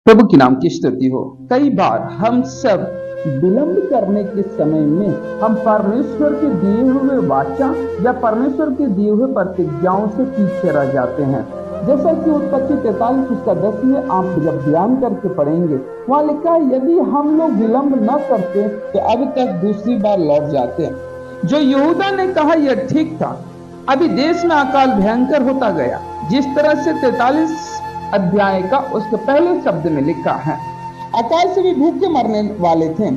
प्रभु की नाम की स्तुति हो। कई बार हम सब विलंब करने के समय में हम परमेश्वर के दिए हुए वाचा या परमेश्वर के दिए हुए प्रतिज्ञाओं से पीछे रह जाते हैं। जैसा कि उत्पत्ति 43 उसका 10 में आप जब ध्यान करके पढ़ेंगे, वहां लिखा है यदि हम लोग विलंब न करते तो अब तक दूसरी बार लौट जाते। जो यहूदा ने कहा यह ठीक था। अभी देश में अकाल भयंकर होता गया, जिस तरह से 43 अध्याय का उसके पहले शब्द में लिखा है, अकाल से भी भूखे मरने वाले थे।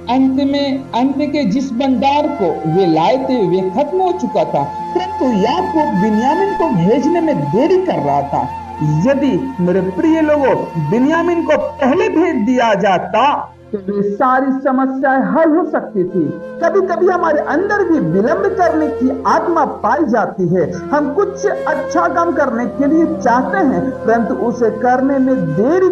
अंत के जिस भंडार को वे लाए थे वे खत्म हो चुका था, परंतु याकूब बिन्यामीन को भेजने में देरी कर रहा था। यदि मेरे प्रिय लोगों बिन्यामीन को पहले भेज दिया जाता तो वे सारी समस्याएं हल हो सकती थी। कभी कभी हमारे अंदर भी विलंब करने की आत्मा पाई जाती है। हम कुछ अच्छा काम करने के लिए चाहते हैं, परंतु उसे करने में देरी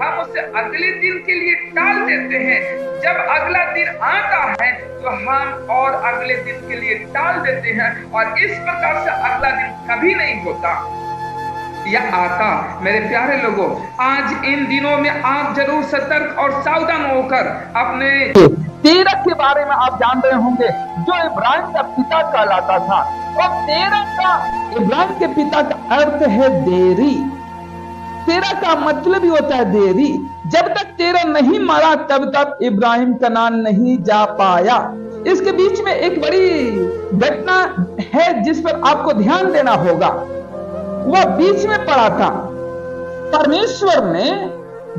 हम उसे अगले दिन के लिए टाल देते हैं। जब अगला दिन आता है तो हम और अगले दिन के लिए टाल देते हैं, और इस प्रकार से अगला दिन कभी नहीं होता या आता। मेरे प्यारे लोगों, आज इन दिनों में आप जरूर सतर्क और सावधान होकर अपने तेरह के बारे में आप जान रहे होंगे, जो इब्राहिम का पिता कहलाता था। और तेरह का इब्राहिम के पिता का अर्थ है देरी। तेरह का मतलब ही होता है देरी। जब तक तेरह नहीं मरा तब तक इब्राहिम कनान नहीं जा पाया। इसके बीच में एक बड़ी घटना है जिस पर आपको ध्यान देना होगा। वह बीच में पड़ा था। परमेश्वर ने,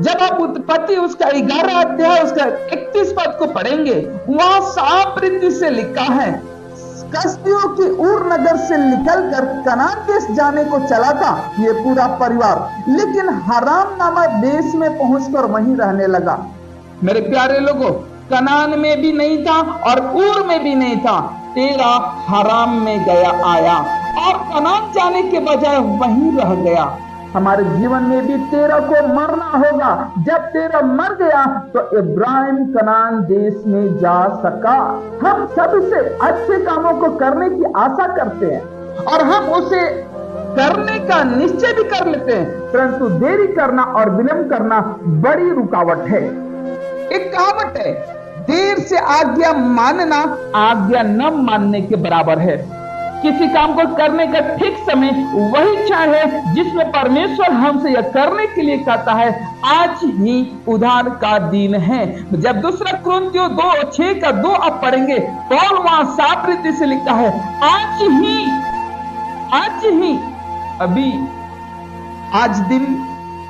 जब आप उत्पत्ति उसका 11 अध्याय उसका 31 पद को पढ़ेंगे, वहां साफ रीति से लिखा है, कसदियों की ऊर नगर से निकलकर कनान देश जाने को चला था ये पूरा परिवार, लेकिन हराम नामक देश में पहुंचकर वहीं रहने लगा। मेरे प्यारे लोगों, कनान में भी नहीं था और ऊर में भी नहीं था। तेरा हराम में गया आया और कनान जाने के बजाय वहीं रह गया। हमारे जीवन में भी तेरह को मरना होगा। जब तेरह मर गया तो इब्राहिम कनान देश में जा सका। हम सबसे अच्छे कामों को करने की आशा करते हैं और हम उसे करने का निश्चय भी कर लेते हैं, परंतु देरी करना और विलंब करना बड़ी रुकावट है। एक कहावत है, देर से आज्ञा मानना आज्ञा न मानने के बराबर है। किसी काम को करने का ठीक समय वही क्षण है जिसमें परमेश्वर हमसे यह करने के लिए कहता है, आज ही उधार का दिन है। जब दूसरा कुरिन्थियों 2:6 का 2 आप पढ़ेंगे, पौल वहां साफ रीति से लिखा है, आज ही अभी आज दिन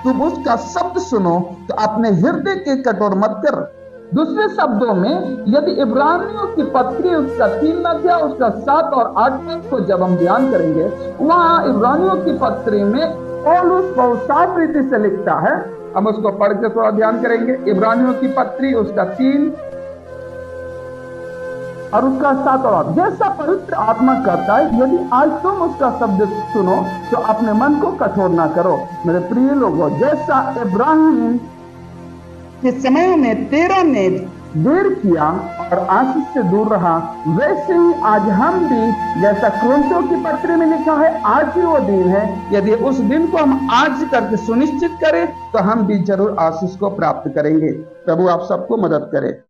तुम उसका शब्द सुनो तो अपने हृदय के कठोर मत कर। दूसरे शब्दों में, यदि इब्रानियों की पत्री उसका 3 अध्याय उसका 7 और 8 पद को जब हम ध्यान करेंगे, वहां इब्रानियों की पत्री में पौलुस बहुत साफ रीति से लिखता है। हम उसको पढ़ के थोड़ा ध्यान करेंगे। इब्रानियों की पत्री उसका 3 और उसका 7 और 8, जैसा पवित्र आत्मा कहता है, यदि आज तुम उसका शब्द सुनो तो अपने मन को कठोर ना करो। मेरे प्रिय लोगों, जैसा इब्राहिम के समय में तेरह ने देर किया और आशीष से दूर रहा, वैसे ही आज हम भी, जैसा कुरिन्थियों की पत्री में लिखा है, आज ही वो दिन है। यदि उस दिन को हम आज करके सुनिश्चित करें तो हम भी जरूर आशीष को प्राप्त करेंगे। प्रभु आप सबको मदद करे।